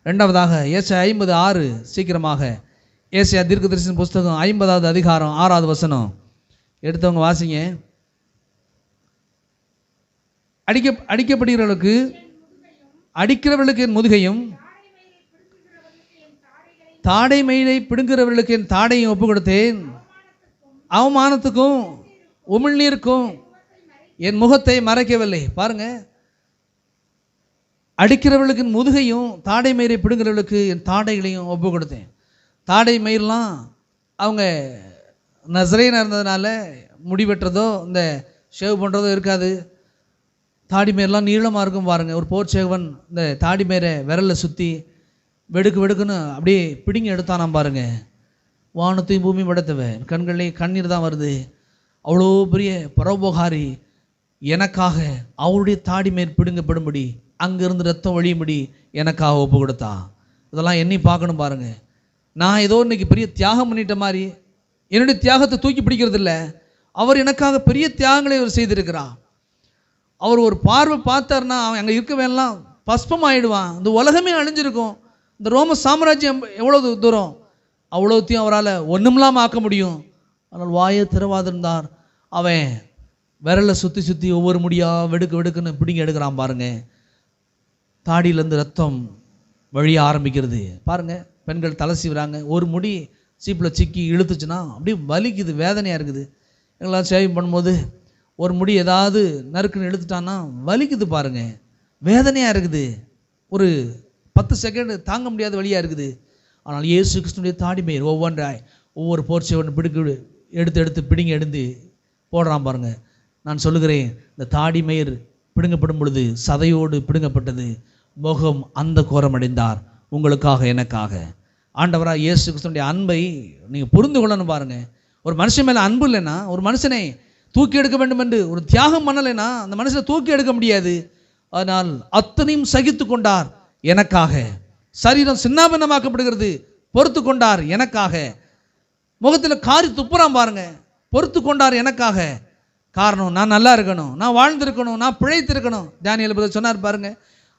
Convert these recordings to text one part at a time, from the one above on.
ரெண்டாவதாக ஏசாயா 50:6. சீக்கிரமாக ஏசாயா தீர்க்கதரிசன புஸ்தகம் 50வது அதிகாரம் 6வது வசனம் எடுத்தவங்க வாசிங்க. அடிக்கிறவர்களுக்கு என் முதுகையும் தாடை மயிலை பிடுங்குறவர்களுக்கு என் தாடையும் ஒப்பு கொடுத்தேன். அவமானத்துக்கும் உமிழ்நீருக்கும் என் முகத்தை மறைக்கவில்லை. பாருங்க, அடிக்கிறவர்களுக்கு என் முதுகையும் தாடை மயிரை பிடுங்குறவர்களுக்கு என் தாடைகளையும் ஒப்பு கொடுத்தேன். தாடை மயிரெலாம் அவங்க நசரேயனாக இருந்ததுனால முடி வெட்டுறதோ இந்த ஷேவ் பண்ணுறதோ இருக்காது. தாடி மயிரெலாம் நீளமாக இருக்கும். பாருங்கள், ஒரு போர் சேவன் இந்த தாடி மயிரை விரலில் சுற்றி வெடுக்கு வெடுக்குன்னு அப்படியே பிடிங்கி எடுத்தானாம். பாருங்க, வானத்தையும் பூமியும் படைத்தவன் கண்களே கண்ணீர் தான் வருது. அவ்வளோ பெரிய பரோபகாரி எனக்காக அவருடைய தாடி மேல் பிடுங்கப்படும்படி அங்கிருந்து ரத்தம் வழியும்படி எனக்காக ஒப்பு கொடுத்தா. இதெல்லாம் எண்ணி பார்க்கணும். பாருங்க, நான் ஏதோ இன்னைக்கு பெரிய தியாகம் பண்ணிட்ட மாதிரி என்னுடைய தியாகத்தை தூக்கி பிடிக்கிறது இல்லை. அவர் எனக்காக பெரிய தியாகங்களை அவர் செய்திருக்கிறார். அவர் ஒரு பார்வை பார்த்தார்னா அவன் அங்கே இருக்க வேணாம் பஸ்பம் ஆயிடுவான். இந்த உலகமே அழிஞ்சிருக்கும். இந்த ரோம சாம்ராஜ்யம் எவ்வளோ தூரம், அவ்வளோத்தையும் அவரால் ஒன்றுமில்லாமல் ஆக்க முடியும். ஆனால் வாயை திறவாதிருந்தார். அவன் விரலை சுற்றி சுற்றி ஒவ்வொரு முடியாக வெடுக்கு வெடுக்குன்னு பிடிங்கி எடுக்கிறான். பாருங்க, தாடியிலேருந்து ரத்தம் வழிய ஆரம்பிக்கிறது. பாருங்க, பெண்கள் தலை சீவுறாங்க. ஒரு முடி சீப்பில் சிக்கி இழுத்துச்சுன்னா அப்படியே வலிக்குது, வேதனையாக இருக்குது. எங்களாம் சேவிங் பண்ணும்போது ஒரு முடி ஏதாவது நறுக்குன்னு இழுத்துட்டான்னா வலிக்குது. பாருங்க, வேதனையாக இருக்குது. ஒரு 10 செகண்ட் தாங்க முடியாத வழியாக இருக்குது. ஆனால் இயேசு கிறிஸ்துடைய தாடி மயிர் ஒவ்வொன்றாய் ஒவ்வொரு போர்ச்சேவன் பிடிக்கு எடுத்து பிடிங்கி எடுத்து போடுறான். பாருங்க, நான் சொல்லுகிறேன், இந்த தாடி மயிர் பிடுங்கப்படும் பொழுது சதையோடு பிடுங்கப்பட்டது. முகம் அந்த கோரம் அடைந்தார் உங்களுக்காக எனக்காக. ஆண்டவராக இயேசு கிறிஸ்துடைய அன்பை நீங்கள் புரிந்து கொள்ளணும். பாருங்க, ஒரு மனுஷன் மேலே அன்பு இல்லைன்னா, ஒரு மனுஷனை தூக்கி எடுக்க வேண்டும் என்று ஒரு தியாகம் பண்ணலைன்னா அந்த மனுஷனை தூக்கி எடுக்க முடியாது. அதனால் அத்தனையும் சகித்து கொண்டார் எனக்காக. சரீரம் சின்னாபின்னமாக்கப்படுகிறது, பொறுத்து கொண்டார் எனக்காக. முகத்தில் காரி துப்புறான். பாருங்க, பொறுத்து கொண்டார் எனக்காக. காரணம், நான் நல்லா இருக்கணும், நான் வாழ்ந்திருக்கணும், நான் பிழைத்திருக்கணும். தானியேல் பிரதர் சொன்னார் பாருங்க,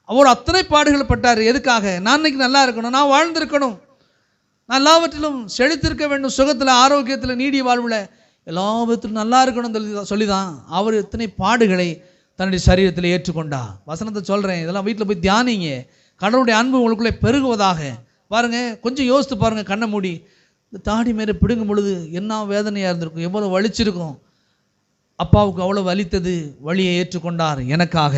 அவர் அத்தனை பாடுகள் பட்டார். எதுக்காக? நான் இன்னைக்கு நல்லா இருக்கணும், நான் வாழ்ந்திருக்கணும், நான் எல்லாவற்றிலும் செழித்திருக்க வேண்டும், சுகத்தில் ஆரோக்கியத்தில் நீடிய வாழ்வில் எல்லாவற்றிலும் நல்லா இருக்கணும் சொல்லிதான் அவர் இத்தனை பாடுகளை தன்னுடைய சரீரத்தில் ஏற்றுக்கொண்டா. வசனத்தை சொல்கிறேன், இதெல்லாம் வீட்டில் போய் தியானிங்க. கடவுளுடைய அன்பு உங்களுக்குள்ளே பெருகுவதாக. பாருங்க, கொஞ்சம் யோசித்து பாருங்க. கண்ணை மூடி இந்த தாடி மேலே பிடுங்கும் பொழுது என்ன வேதனையாக இருந்திருக்கும், எவ்வளோ வலிச்சிருக்கும். அப்பாவுக்கு அவ்வளோ வலித்தது, வலியை ஏற்றுக்கொண்டார் எனக்காக.